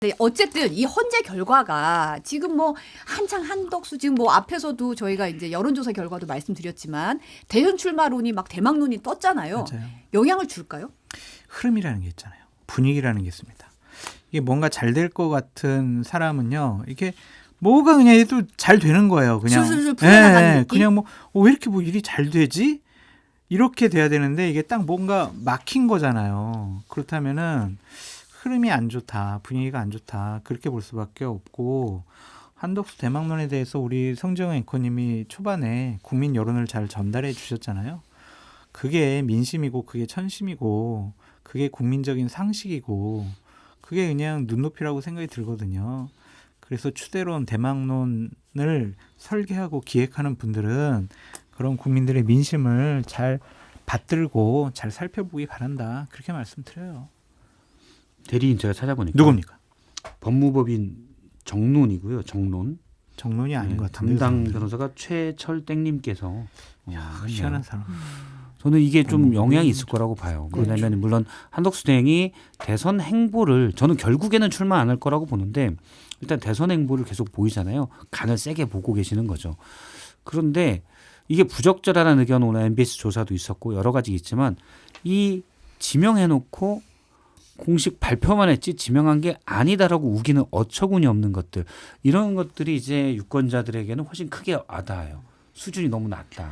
네, 어쨌든 이 헌재 결과가 지금 뭐 한창 한덕수 지금 뭐 앞에서도 저희가 이제 여론조사 결과도 말씀드렸지만 대선 출마론이 막 대망론이 떴잖아요. 맞아요. 영향을 줄까요? 흐름이라는 게 있잖아요. 분위기라는 게 있습니다. 이게 뭔가 잘 될 것 같은 사람은요. 이게 뭐가 그냥 해도 잘 되는 거예요. 그냥 술술술 풀려나가는 예, 느낌? 그냥 뭐 왜 이렇게 뭐 일이 잘 되지? 이렇게 돼야 되는데 이게 딱 뭔가 막힌 거잖아요. 그렇다면은 흐름이 안 좋다, 분위기가 안 좋다 그렇게 볼 수밖에 없고 한덕수 대망론에 대해서 우리 성재영 앵커님이 초반에 국민 여론을 잘 전달해 주셨잖아요. 그게 민심이고 그게 천심이고 그게 국민적인 상식이고 그게 그냥 눈높이라고 생각이 들거든요. 그래서 추대론 대망론을 설계하고 기획하는 분들은 그런 국민들의 민심을 잘 받들고 잘 살펴보기 바란다. 그렇게 말씀드려요. 대리인 제가 찾아보니까 누굽니까? 법무법인 정론이고요. 정론. 정론이 아닌 것 같은데. 담당 변호사가 최철땡님께서 희한한 사람. 저는 이게 좀 영향이 있을 거라고 봐요. 네. 왜냐하면 물론 한덕수 대행이 대선 행보를 저는 결국에는 출마 안 할 거라고 보는데 일단 대선 행보를 계속 보이잖아요. 간을 세게 보고 계시는 거죠. 그런데 이게 부적절하다는 의견 오늘 MBS 조사도 있었고 여러 가지 있지만 이 지명해놓고 공식 발표만 했지 지명한 게 아니다라고 우기는 어처구니 없는 것들 이런 것들이 이제 유권자들에게는 훨씬 크게 와닿아요. 수준이 너무 낮다.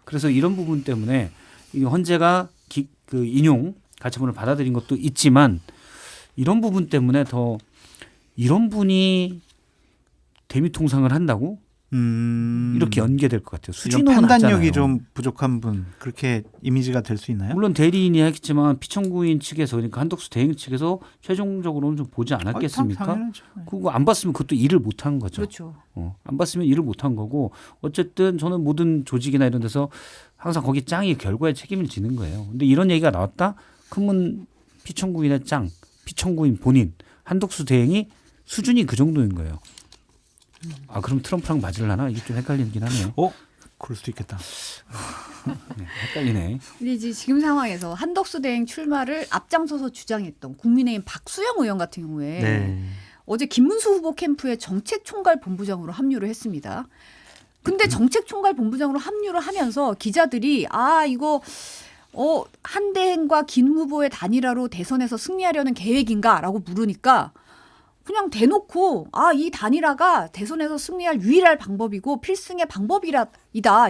그래서 이런 부분 때문에 이 헌재가 그 인용 가처분을 받아들인 것도 있지만 이런 부분 때문에 더 이런 분이 대미통상을 한다고 이렇게 연계될 것 같아요. 수준이 이런 너무 판단력이 낮잖아요. 좀 부족한 분 그렇게 이미지가 될 수 있나요? 물론 대리인이 했지만 피청구인 측에서 그러니까 한덕수 대행 측에서 최종적으로는 좀 보지 않았겠습니까? 당연하죠. 그거 안 봤으면 그것도 일을 못한 거죠. 그렇죠. 안 봤으면 일을 못한 거고 어쨌든 저는 모든 조직이나 이런 데서 항상 거기 짱이 결과에 책임을 지는 거예요. 근데 이런 얘기가 나왔다? 그러면 피청구인의 짱, 피청구인 본인, 한덕수 대행이 수준이 그 정도인 거예요. 아 그럼 트럼프랑 맞으려나? 이게 좀 헷갈리긴 하네요. 그럴 수도 있겠다. 네, 헷갈리네. 근데 이제 지금 상황에서 한덕수 대행 출마를 앞장서서 주장했던 국민의힘 박수영 의원 같은 경우에 네. 어제 김문수 후보 캠프에 정책총괄본부장으로 합류를 했습니다. 근데 정책총괄본부장으로 합류를 하면서 기자들이 이거 한대행과 김 후보의 단일화로 대선에서 승리하려는 계획인가라고 물으니까 그냥 대놓고 이 단일화가 대선에서 승리할 유일한 방법이고 필승의 방법이다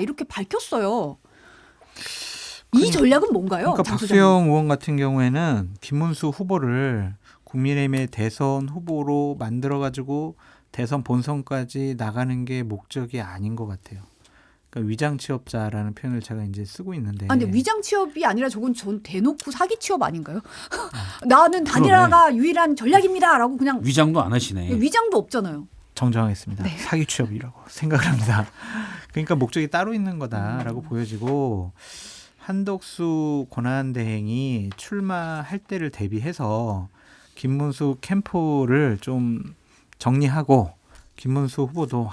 이렇게 밝혔어요. 이 전략은 뭔가요? 그러니까 장 소장님? 박수영 의원 같은 경우에는 김문수 후보를 국민의힘의 대선 후보로 만들어가지고 대선 본선까지 나가는 게 목적이 아닌 것 같아요. 그러니까 위장 취업자라는 표현을 제가 이제 쓰고 있는데. 근데 위장 취업이 아니라 저건 전 대놓고 사기 취업 아닌가요? 나는 단일화가 유일한 전략입니다라고 그냥 위장도 안 하시네. 위장도 없잖아요. 정정하겠습니다. 네. 사기 취업이라고 생각을 합니다. 그러니까 목적이 따로 있는 거다라고 보여지고 한덕수 권한대행이 출마할 때를 대비해서 김문수 캠프를 좀 정리하고 김문수 후보도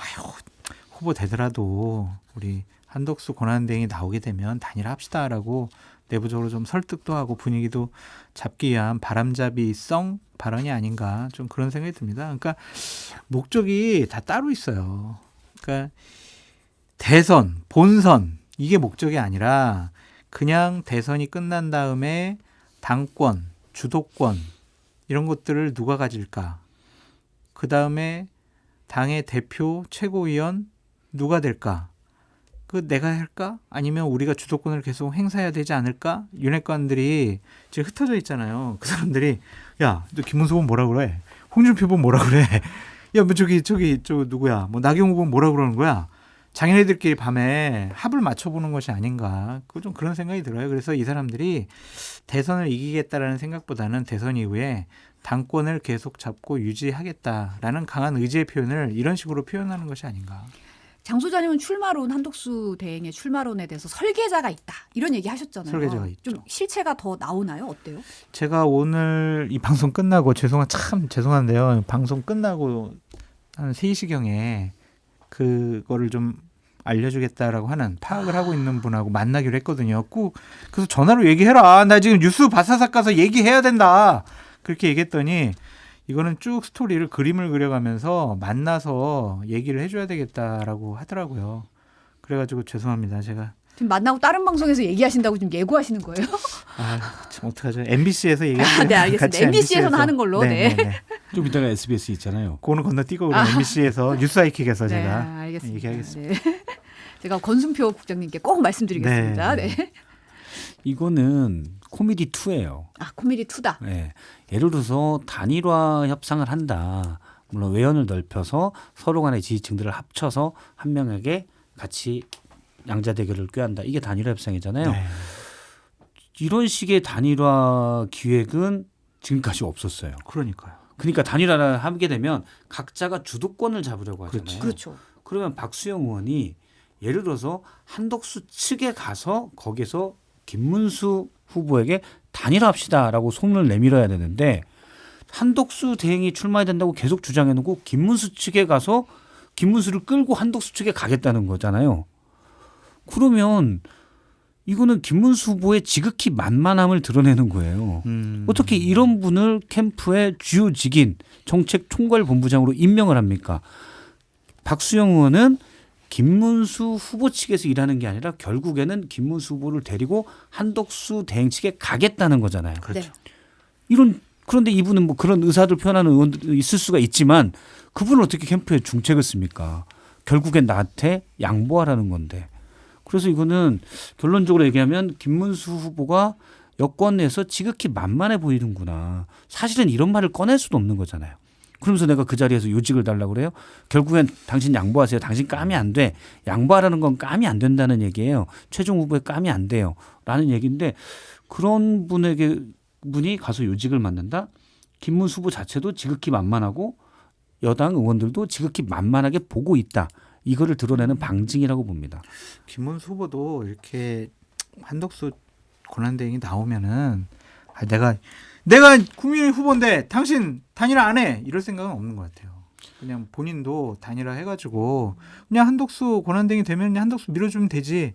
후보 되더라도 우리 한덕수 권한대행이 나오게 되면 단일화합시다라고 내부적으로 좀 설득도 하고 분위기도 잡기 위한 바람잡이성 발언이 아닌가 좀 그런 생각이 듭니다. 그러니까 목적이 다 따로 있어요. 그러니까 대선, 본선 이게 목적이 아니라 그냥 대선이 끝난 다음에 당권, 주도권 이런 것들을 누가 가질까? 그 다음에 당의 대표, 최고위원 누가 될까? 그 내가 할까? 아니면 우리가 주도권을 계속 행사해야 되지 않을까? 윤핵관들이 지금 흩어져 있잖아요. 그 사람들이 야, 너 김문수 보면 뭐라 그래? 홍준표 보면 뭐라 그래? 야, 뭐 저기 저 누구야? 뭐 나경원 보면 뭐라 그러는 거야? 자기네들끼리 밤에 합을 맞춰보는 것이 아닌가? 좀 그런 생각이 들어요. 그래서 이 사람들이 대선을 이기겠다라는 생각보다는 대선 이후에 당권을 계속 잡고 유지하겠다라는 강한 의지의 표현을 이런 식으로 표현하는 것이 아닌가. 장 소장님은 출마론 한덕수 대행의 출마론에 대해서 설계자가 있다 이런 얘기 하셨잖아요. 설계자가 있죠. 좀 실체가 더 나오나요? 어때요? 제가 오늘 이 방송 끝나고 참 죄송한데요. 방송 끝나고 한 3시경에 그거를 좀 알려주겠다라고 하는 파악을 하고 있는 분하고 만나기로 했거든요. 그래서 전화로 얘기해라. 나 지금 뉴스 바사삭 가서 얘기해야 된다. 그렇게 얘기했더니 이거는 쭉 스토리를 그림을 그려가면서 만나서 얘기를 해줘야 되겠다라고 하더라고요. 그래가지고 죄송합니다. 제가 지금 만나고 다른 방송에서 얘기하신다고 좀 예고하시는 거예요? 참 어떡하죠? MBC에서 얘기했어요. 네, 알겠습니다. MBC에서는 하는 걸로. 네. 좀 이따가 SBS 있잖아요. 그거는 건너뛰고 그럼 MBC에서 뉴스하이킥에서 네, 제가 알겠습니다. 얘기하겠습니다. 네. 제가 권순표 국장님께 꼭 말씀드리겠습니다. 네. 네. 이거는 코미디 2예요. 아, 코미디 2다. 네. 예를 들어서 단일화 협상을 한다. 물론 외연을 넓혀서 서로 간의 지지층들을 합쳐서 한 명에게 같이 양자 대결을 꾀한다. 이게 단일화 협상이잖아요. 네. 이런 식의 단일화 기획은 지금까지 없었어요. 그러니까요. 그러니까 단일화를 하게 되면 각자가 주도권을 잡으려고 하잖아요. 그렇죠. 그러면 박수영 의원이 예를 들어서 한덕수 측에 가서 거기서 김문수 후보에게 단일화합시다라고 손을 내밀어야 되는데 한덕수 대행이 출마해야 된다고 계속 주장해놓고 김문수 측에 가서 김문수를 끌고 한덕수 측에 가겠다는 거잖아요. 그러면 이거는 김문수 후보의 지극히 만만함을 드러내는 거예요. 어떻게 이런 분을 캠프의 주요 직인 정책총괄본부장으로 임명을 합니까? 박수영 의원은 김문수 후보 측에서 일하는 게 아니라 결국에는 김문수 후보를 데리고 한덕수 대행 측에 가겠다는 거잖아요. 그렇죠. 그런데 이분은 뭐 그런 의사를 표현하는 의원들이 있을 수가 있지만 그분은 어떻게 캠프에 중책을 씁니까? 결국엔 나한테 양보하라는 건데. 그래서 이거는 결론적으로 얘기하면 김문수 후보가 여권에서 지극히 만만해 보이는구나. 사실은 이런 말을 꺼낼 수도 없는 거잖아요. 그러면서 내가 그 자리에서 요직을 달라고 그래요? 결국엔 당신 양보하세요. 당신 까면 안 돼. 양보하라는 건 까면 안 된다는 얘기예요. 최종 후보에 까면 안 돼요. 라는 얘기인데 그런 분이 가서 요직을 맡는다? 김문수 후보 자체도 지극히 만만하고 여당 의원들도 지극히 만만하게 보고 있다. 이거를 드러내는 방증이라고 봅니다. 김문수 후보도 이렇게 한덕수 권한대행이 나오면은 내가 국민의 후보인데 당신 단일화 안 해 이럴 생각은 없는 것 같아요. 그냥 본인도 단일화 해가지고 그냥 한덕수 권한대행이 되면 그냥 한덕수 밀어주면 되지.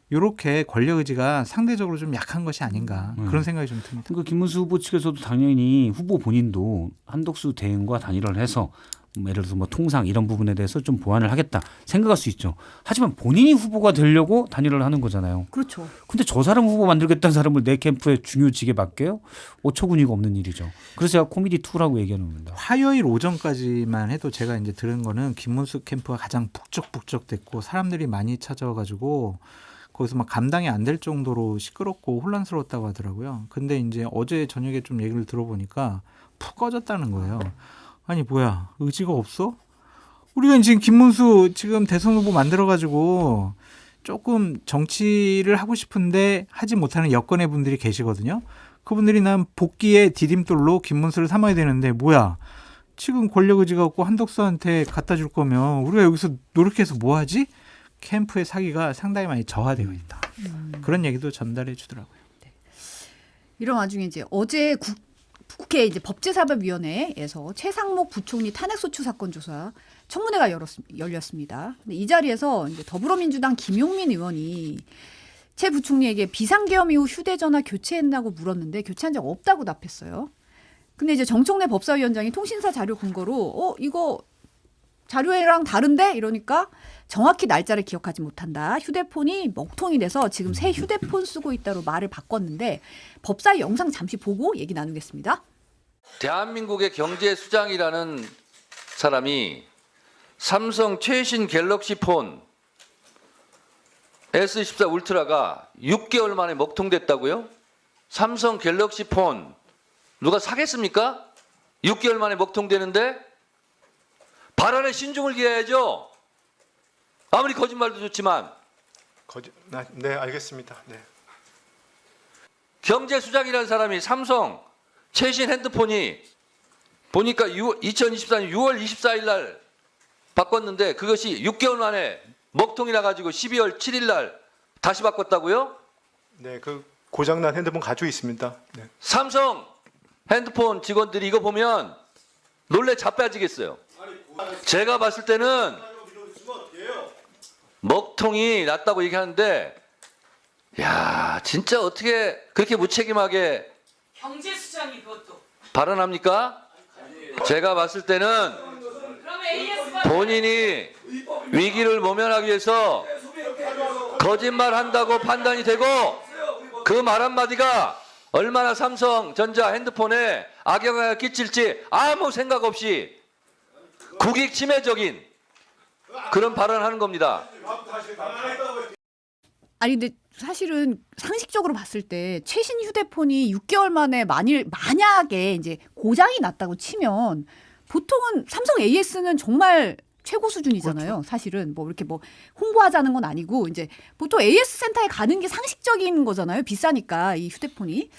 이렇게 권력 의지가 상대적으로 좀 약한 것이 아닌가 그런 생각이 좀 듭니다. 그러니까 김문수 후보 측에서도 당연히 후보 본인도 한덕수 대행과 단일화를 해서 예를 들어서 뭐 통상 이런 부분에 대해서 좀 보완을 하겠다 생각할 수 있죠. 하지만 본인이 후보가 되려고 단일화를 하는 거잖아요. 그렇죠. 근데 저 사람 후보 만들겠다는 사람을 내 캠프에 중요직에 맡겨요? 어처구니가 없는 일이죠. 그래서 제가 코미디 2라고 얘기하는 겁니다. 화요일 오전까지만 해도 제가 이제 들은 거는 김문수 캠프가 가장 북적북적됐고 사람들이 많이 찾아와가지고 거기서 막 감당이 안 될 정도로 시끄럽고 혼란스러웠다고 하더라고요. 근데 이제 어제 저녁에 좀 얘기를 들어보니까 푹 꺼졌다는 거예요. 아니 뭐야 의지가 없어? 우리가 지금 김문수 지금 대선 후보 만들어가지고 조금 정치를 하고 싶은데 하지 못하는 여권의 분들이 계시거든요. 그분들이 난 복귀의 디딤돌로 김문수를 삼아야 되는데 뭐야 지금 권력 의지가 없고 한덕수한테 갖다 줄 거면 우리가 여기서 노력해서 뭐 하지? 캠프의 사기가 상당히 많이 저하되어 있다. 그런 얘기도 전달해 주더라고요. 이런 와중에 이제 어제 국회 이제 법제사법위원회에서 최상목 부총리 탄핵소추 사건 조사 청문회가 열렸습니다. 근데 이 자리에서 이제 더불어민주당 김용민 의원이 최 부총리에게 비상계엄 이후 휴대전화 교체했냐고 물었는데 교체한 적 없다고 답했어요. 근데 이제 정청래 법사위원장이 통신사 자료 근거로 이거 자료랑 다른데 이러니까 정확히 날짜를 기억하지 못한다. 휴대폰이 먹통이 돼서 지금 새 휴대폰 쓰고 있다로 말을 바꿨는데 법사위 영상 잠시 보고 얘기 나누겠습니다. 대한민국의 경제 수장이라는 사람이 삼성 최신 갤럭시 폰 S24 울트라가 6개월 만에 먹통됐다고요? 삼성 갤럭시 폰 누가 사겠습니까? 6개월 만에 먹통되는데 발언에 신중을 기해야죠. 아무리 거짓말도 좋지만. 네, 알겠습니다. 네. 경제수장이라는 사람이 삼성 최신 핸드폰이 보니까 2024년 6월 24일 날 바꿨는데 그것이 6개월 만에 먹통이 나가지고 12월 7일 날 다시 바꿨다고요? 네, 그 고장난 핸드폰 가지고 있습니다. 네. 삼성 핸드폰 직원들이 이거 보면 놀래 자빠지겠어요. 제가 봤을 때는 먹통이 났다고 얘기하는데 야 진짜 어떻게 그렇게 무책임하게 경제수장이 그것도 발언합니까? 제가 봤을 때는 본인이 위기를 모면하기 위해서 거짓말한다고 판단이 되고 그 말 한마디가 얼마나 삼성전자 핸드폰에 악영향을 끼칠지 아무 생각 없이 국익 침해적인 그런 발언을 하는 겁니다. 아니 근데 사실은 상식적으로 봤을 때 최신 휴대폰이 6개월 만에 만약에 이제 고장이 났다고 치면 보통은 삼성 AS는 정말 최고 수준이잖아요. 그렇죠. 사실은 뭐 이렇게 뭐 홍보하자는 건 아니고 이제 보통 AS 센터에 가는 게 상식적인 거잖아요. 비싸니까 이 휴대폰이.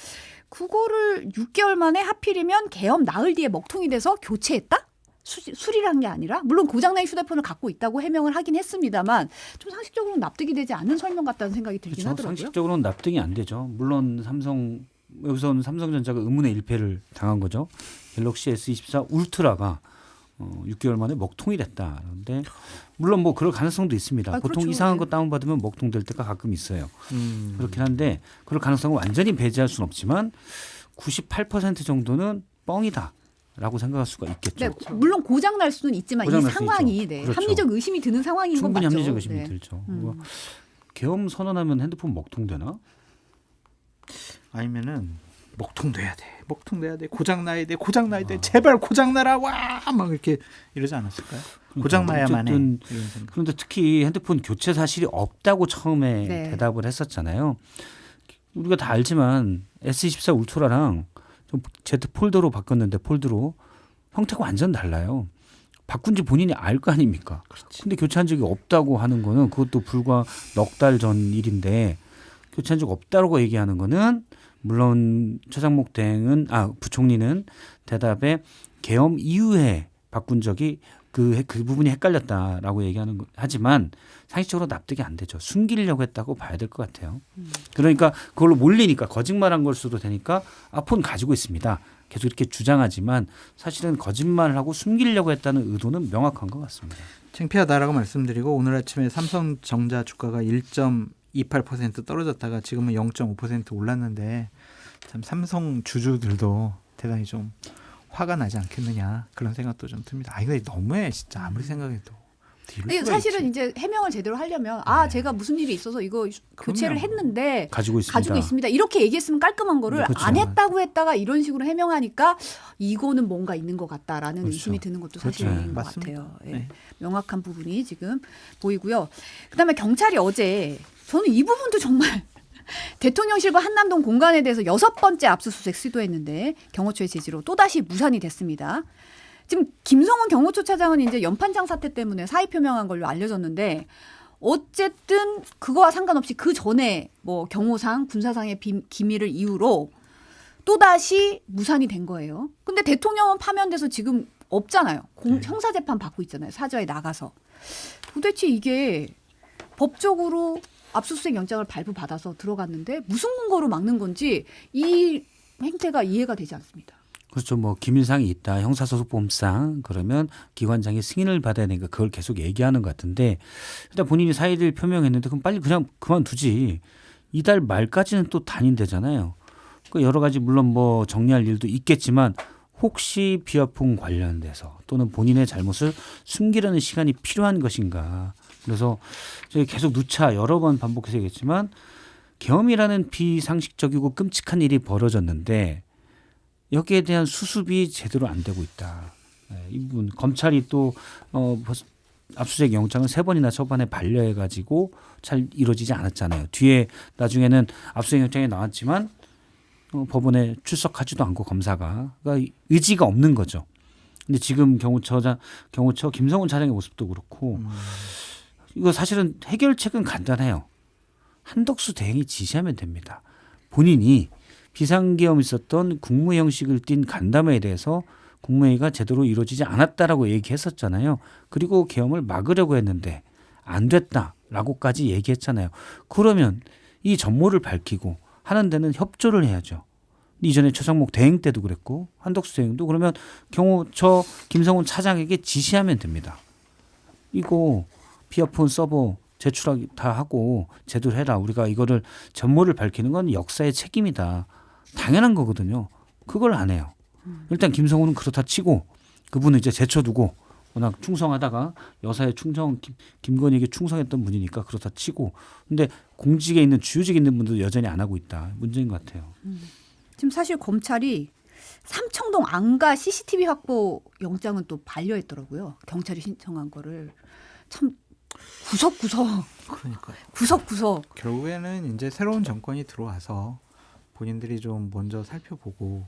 그거를 6개월 만에 하필이면 계엄 나흘 뒤에 먹통이 돼서 교체했다? 수리를 한 게 아니라 물론 고장난 휴대폰을 갖고 있다고 해명을 하긴 했습니다만 좀 상식적으로는 납득이 되지 않는 설명 같다는 생각이 들긴 그렇죠. 하더라고요. 상식적으로는 납득이 안 되죠. 물론 여기서는 삼성전자가 의문의 일패를 당한 거죠. 갤럭시 S24 울트라가 6개월 만에 먹통이 됐다. 그런데 물론 뭐 그럴 가능성도 있습니다. 아, 보통 그렇죠. 이상한 네. 거 다운받으면 먹통될 때가 가끔 있어요. 그렇긴 한데 그럴 가능성을 완전히 배제할 수는 없지만 98% 정도는 뻥이다라고 생각할 수가 있겠죠. 네, 물론 고장 날 수는 있지만 이 고장 날수 상황이 있죠. 네, 그렇죠. 합리적 의심이 드는 상황인 건 충분히 맞죠. 합리적 의심이 네. 들죠. 계엄 선언하면 핸드폰 먹통되나? 아니면은 먹통돼야 돼. 먹통돼야 돼. 고장 나야 돼. 고장 나야 돼. 제발 고장 나라. 와! 막 이렇게 이러지 않았을까요? 고장 나야만 해. 어쨌든 이런 생각. 그런데 특히 핸드폰 교체 사실이 없다고 처음에 네. 대답을 했었잖아요. 우리가 다 알지만 S24 울트라랑 좀 Z 폴더로 바꿨는데 폴드로 형태가 완전 달라요. 바꾼지 본인이 알 거 아닙니까? 근데 교체한 적이 없다고 하는 거는 그것도 불과 넉 달 전 일인데 교체한 적 없다고 얘기하는 거는 물론 최장목 대행은 부총리는 대답에 계엄 이후에 바꾼 적이 그 부분이 헷갈렸다라고 얘기하는 거 하지만 상식적으로 납득이 안 되죠. 숨기려고 했다고 봐야 될 것 같아요. 그러니까 그걸로 몰리니까 거짓말한 걸 수도 되니까 폰 가지고 있습니다. 계속 이렇게 주장하지만 사실은 거짓말을 하고 숨기려고 했다는 의도는 명확한 것 같습니다. 창피하다라고 말씀드리고 오늘 아침에 삼성전자 주가가 1.28% 떨어졌다가 지금은 0.5% 올랐는데 참 삼성 주주들도 대단히 좀 화가 나지 않겠느냐 그런 생각도 좀 듭니다. 아 이거 너무해 진짜 아무리 생각해도. 이럴 수가 사실은 있지. 이제 해명을 제대로 하려면 네. 제가 무슨 일이 있어서 이거 교체를 그럼요. 했는데 가지고 있습니다. 가지고 있습니다. 이렇게 얘기했으면 깔끔한 거를 네, 그렇죠. 안 했다고 했다가 이런 식으로 해명하니까 이거는 뭔가 있는 것 같다라는 그렇죠. 의심이 드는 것도 그렇죠. 사실인 것 맞습니다. 같아요. 예. 네. 명확한 부분이 지금 보이고요. 그다음에 경찰이 어제 저는 이 부분도 정말 대통령실과 한남동 공간에 대해서 6번째 압수수색 시도했는데 경호처의 제지로 또다시 무산이 됐습니다. 지금 김성훈 경호처 차장은 이제 연판장 사태 때문에 사의 표명한 걸로 알려졌는데 어쨌든 그거와 상관없이 그 전에 뭐 경호상 군사상의 기밀을 이유로 또다시 무산이 된 거예요. 근데 대통령은 파면돼서 지금 없잖아요. 형사재판 받고 있잖아요. 사저에 나가서. 도대체 이게 법적으로 압수수색 영장을 발부받아서 들어갔는데 무슨 근거로 막는 건지 이 행태가 이해가 되지 않습니다. 그렇죠. 뭐 기밀상이 있다. 형사소송법상 그러면 기관장이 승인을 받아야 되니까 그걸 계속 얘기하는 것 같은데 일단 본인이 사의를 표명했는데 그럼 빨리 그냥 그만두지. 이달 말까지는 또 단임되잖아요. 그 여러 가지 물론 뭐 정리할 일도 있겠지만 혹시 비화풍 관련돼서 또는 본인의 잘못을 숨기려는 시간이 필요한 것인가. 그래서 저희 계속 누차 여러 번 반복해서 얘기했지만 계엄이라는 비상식적이고 끔찍한 일이 벌어졌는데 여기에 대한 수습이 제대로 안 되고 있다. 네, 이 부분 검찰이 또 압수수색 영장을 3번이나 초반에 반려해가지고 잘 이루어지지 않았잖아요. 뒤에 나중에는 압수수색 영장이 나왔지만 법원에 출석하지도 않고 검사가 그러니까 의지가 없는 거죠. 근데 지금 경호처 김성훈 차장의 모습도 그렇고 이거 사실은 해결책은 간단해요. 한덕수 대행이 지시하면 됩니다. 본인이 비상계엄이 있었던 국무 형식을 띤 간담회에 대해서 국무회의가 제대로 이루어지지 않았다라고 얘기했었잖아요. 그리고 계엄을 막으려고 했는데 안 됐다라고까지 얘기했잖아요. 그러면 이 전모를 밝히고 하는 데는 협조를 해야죠. 이전에 최상목 대행 때도 그랬고 한덕수 대행도 그러면 경호처 김성훈 차장에게 지시하면 됩니다. 이거 비아폰 서버 제출하기 다 하고 제대로 해라. 우리가 이거를 전모를 밝히는 건 역사의 책임이다. 당연한 거거든요. 그걸 안 해요. 일단 김성훈은 그렇다 치고 그분은 이제 제쳐두고 워낙 충성하다가 여사의 김건희에게 충성했던 분이니까 그렇다 치고 근데 공직에 있는 주요직에 있는 분들도 여전히 안 하고 있다. 문제인 것 같아요. 지금 사실 검찰이 삼청동 안가 CCTV 확보 영장은 또 반려했더라고요. 경찰이 신청한 거를 참 구석구석 그러니까요. 구석구석. 결국에는 이제 새로운 정권이 들어와서 본인들이 좀 먼저 살펴보고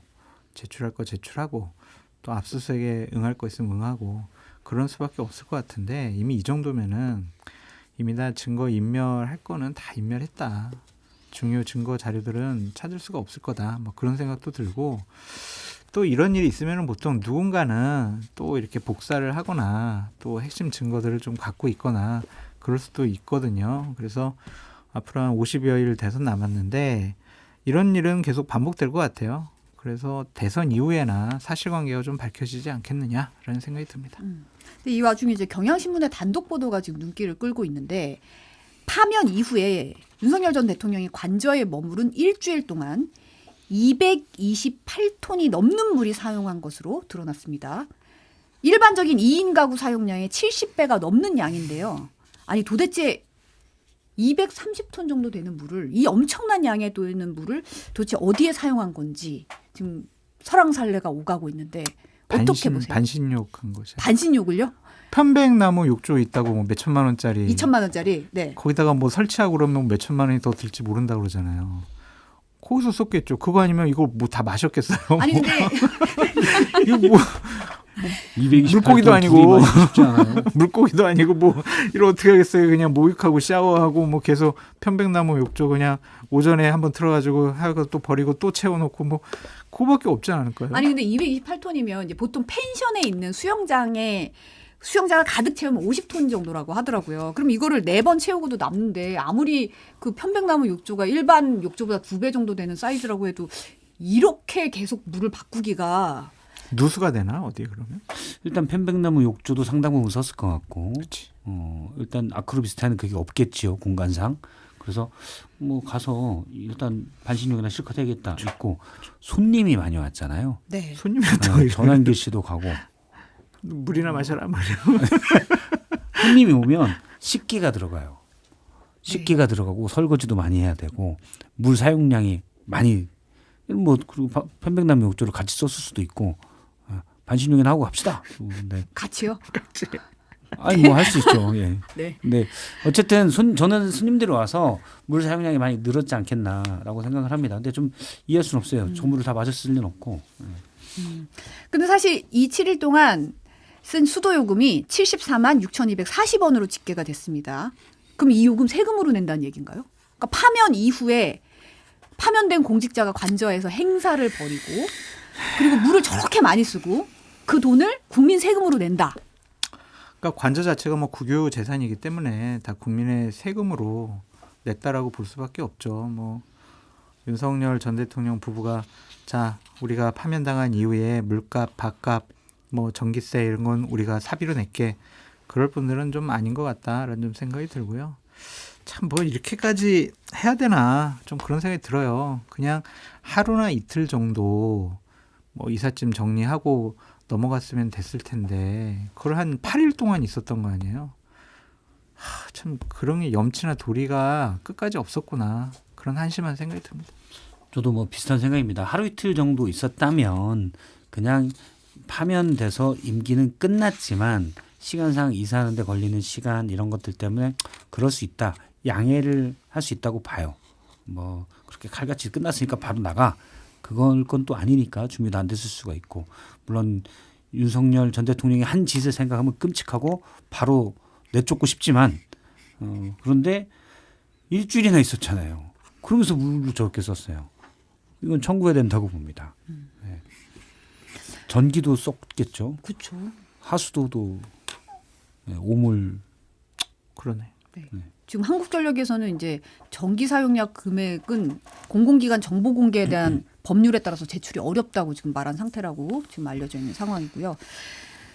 제출할 거 제출하고 또 압수수색에 응할 거 있으면 응하고 그런 수밖에 없을 것 같은데 이미 이 정도면은 이미 다 증거 인멸할 거는 다 인멸했다. 중요 증거 자료들은 찾을 수가 없을 거다. 뭐 그런 생각도 들고 또 이런 일이 있으면은 보통 누군가는 또 이렇게 복사를 하거나 또 핵심 증거들을 좀 갖고 있거나 그럴 수도 있거든요. 그래서 앞으로 한 50여일 대선 남았는데 이런 일은 계속 반복될 것 같아요. 그래서 대선 이후에나 사실관계가 좀 밝혀지지 않겠느냐라는 생각이 듭니다. 근데 이 와중에 이제 경향신문의 단독 보도가 지금 눈길을 끌고 있는데 파면 이후에 윤석열 전 대통령이 관저에 머무른 일주일 동안 228톤이 넘는 물이 사용한 것으로 드러났습니다. 일반적인 2인 가구 사용량의 70배가 넘는 양인데요. 아니 도대체 230톤 정도 되는 물을 이 엄청난 양에 되는 물을 도대체 어디에 사용한 건지 지금 설왕설래가 오가고 있는데 어떻게 보세요? 반신욕한 것이. 반신욕을요? 편백나무 욕조 있다고 뭐 몇천만 원짜리. 2천만 원짜리. 네. 거기다가 뭐 설치하고 그러면 몇천만 원이 더 들지 모른다 그러잖아요. 거기서 썼겠죠. 그거 아니면 이거 뭐 다 마셨겠어요. 아니 근데 이거 뭐 228톤 물고기도 아니고. 둘이 마시기 쉽지 않아요. 물고기도 아니고 뭐 이러 어떻게 하겠어요. 그냥 목욕하고 샤워하고 뭐 계속 편백나무 욕조 그냥 오전에 한번 틀어가지고 하고 또 버리고 또 채워놓고 뭐 그거밖에 없지 않을까요? 아니 근데 228톤이면 이제 보통 펜션에 있는 수영장을 가득 채우면 50톤 정도라고 하더라고요. 그럼 이거를 4번 채우고도 남는데 아무리 그 편백나무 욕조가 일반 욕조보다 2배 정도 되는 사이즈라고 해도 이렇게 계속 물을 바꾸기가 누수가 되나 어디 그러면? 일단 편백나무 욕조도 상당 부분 썼을 것 같고 그렇지. 일단 아크로비스타는 그게 없겠지요 공간상. 그래서 뭐 가서 일단 반신욕이나 실컷 해야겠다 있고 손님이 많이 왔잖아요. 네. 손님한테 전환길 씨도 가고 물이나 마셔라 말이야. 손님이 오면 식기가 들어가요. 식기가 들어가고 설거지도 많이 해야 되고 물 사용량이 많이 뭐 그리고 편백나무 욕조를 같이 썼을 수도 있고 반신욕이나 하고 갑시다. 네. 같이요? 아니 뭐 할 수 있죠. 예. 네. 네. 어쨌든 저는 손님들이 와서 물 사용량이 많이 늘었지 않겠나라고 생각을 합니다. 근데 좀 이해할 수는 없어요. 저 물을 다 마셨을 리는 없고. 근데 사실 이 7일 동안 쓴 수도 요금이 74만 6,240원으로 집계가 됐습니다. 그럼 이 요금 세금으로 낸다는 얘기인가요? 그러니까 파면 이후에 파면된 공직자가 관저에서 행사를 벌이고 그리고 물을 저렇게 많이 쓰고 그 돈을 국민 세금으로 낸다. 그러니까 관저 자체가 뭐 국유 재산이기 때문에 다 국민의 세금으로 냈다라고 볼 수밖에 없죠. 뭐 윤석열 전 대통령 부부가 자 우리가 파면당한 이후에 물값, 밥값, 뭐 전기세 이런 건 우리가 사비로 낼게. 그럴 분들은 좀 아닌 것 같다라는 좀 생각이 들고요. 참 뭐 이렇게까지 해야 되나 좀 그런 생각이 들어요. 그냥 하루나 이틀 정도 뭐 이삿짐 정리하고 넘어갔으면 됐을 텐데 그걸 한 8일 동안 있었던 거 아니에요. 참 그런 게 염치나 도리가 끝까지 없었구나 그런 한심한 생각이 듭니다. 저도 뭐 비슷한 생각입니다. 하루 이틀 정도 있었다면 그냥 파면돼서 임기는 끝났지만 시간상 이사하는 데 걸리는 시간 이런 것들 때문에 그럴 수 있다. 양해를 할 수 있다고 봐요. 뭐 그렇게 칼같이 끝났으니까 바로 나가. 그건 또 아니니까 준비도 안 됐을 수가 있고 물론 윤석열 전 대통령이 한 짓을 생각하면 끔찍하고 바로 내쫓고 싶지만 그런데 일주일이나 있었잖아요. 그러면서 물을 저렇게 썼어요. 이건 청구해야 된다고 봅니다. 네. 전기도 썼겠죠. 그렇죠. 하수도도 네, 오물 그러네. 네. 지금 한국전력에서는 이제 전기 사용량 금액은 공공기관 정보 공개에 대한 법률에 따라서 제출이 어렵다고 지금 말한 상태라고 지금 알려져 있는 상황이고요.